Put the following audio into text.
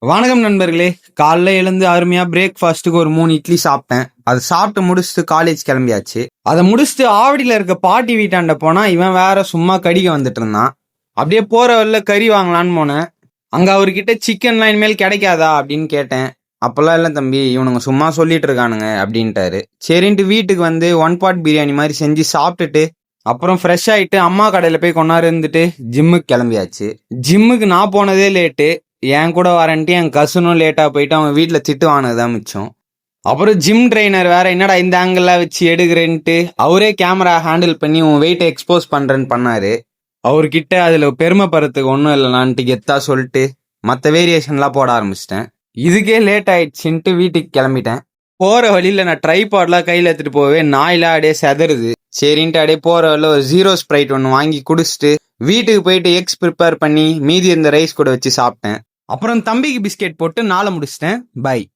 வணக்கம் நண்பர்களே. காலைல எழுந்து அருமையா பிரேக்ஃபாஸ்ட்டுக்கு ஒரு 3 இட்லி சாப்பிட்டேன். அதை சாப்பிட்டு முடிச்சுட்டு காலேஜ் கிளம்பியாச்சு. அதை முடிச்சுட்டு ஆவடியில இருக்க பாட்டி வீட்டாண்ட போனா இவன் வேற சும்மா கடிக்க வந்துட்டு இருந்தான். அப்படியே போற வழியில கறி வாங்கலான்னு போனேன். அங்க அவர்கிட்ட சிக்கன்லாம் இனிமேல் கிடைக்காதா அப்படின்னு கேட்டேன். அப்பெல்லாம் இல்லை தம்பி, இவனுங்க சும்மா சொல்லிட்டு இருக்கானுங்க அப்படின்ட்டாரு. சரின்ட்டு வீட்டுக்கு வந்து 1 பாட் பிரியாணி மாதிரி செஞ்சு சாப்பிட்டுட்டு அப்புறம் ஃப்ரெஷ் ஆயிட்டு அம்மா கடையில போய் கொண்டாரு இருந்துட்டு ஜிம்முக்கு கிளம்பியாச்சு. ஜிம்முக்கு நான் போனதே லேட்டு. என் கூட வரன்ட்டு என் கசனும் லேட்டா போயிட்டு அவன் வீட்டுல திட்டு வாங்கினதுதான் மிச்சம். அப்புறம் ஜிம் ட்ரைனர் வேற என்னடா இந்த ஆங்கிள் வச்சு எடுக்கிறேன்ட்டு அவரே கேமரா ஹேண்டில் பண்ணி உன் வெயிட்டை எக்ஸ்போஸ் பண்றேன்னு பண்ணாரு. அவர்கிட்ட அதுல பெருமைப்படுறதுக்கு ஒன்றும் இல்லைனான்ட்டு கெத்தா சொல்லிட்டு மற்ற வேரியேஷன்லாம் போட ஆரம்பிச்சிட்டேன். இதுக்கே லேட் ஆயிடுச்சுன்ட்டு வீட்டுக்கு கிளம்பிட்டேன். போற வழியில நான் ட்ரைபாட்லாம் கையில எடுத்துட்டு போவே நாயெல்லாம் அப்படியே செதறுது. சரின்ட்டு அப்படியே போற வழியில ஒரு 0 ஸ்ப்ரைட் ஒன்று வாங்கி குடிச்சிட்டு வீட்டுக்கு போயிட்டு எக்ஸ் ப்ரிப்பேர் பண்ணி மீதி இருந்த ரைஸ் கூட வச்சு சாப்பிட்டேன். அப்புறம் தம்பிக்கு பிஸ்கெட் போட்டு நாளை முடிச்சிட்டேன். பை.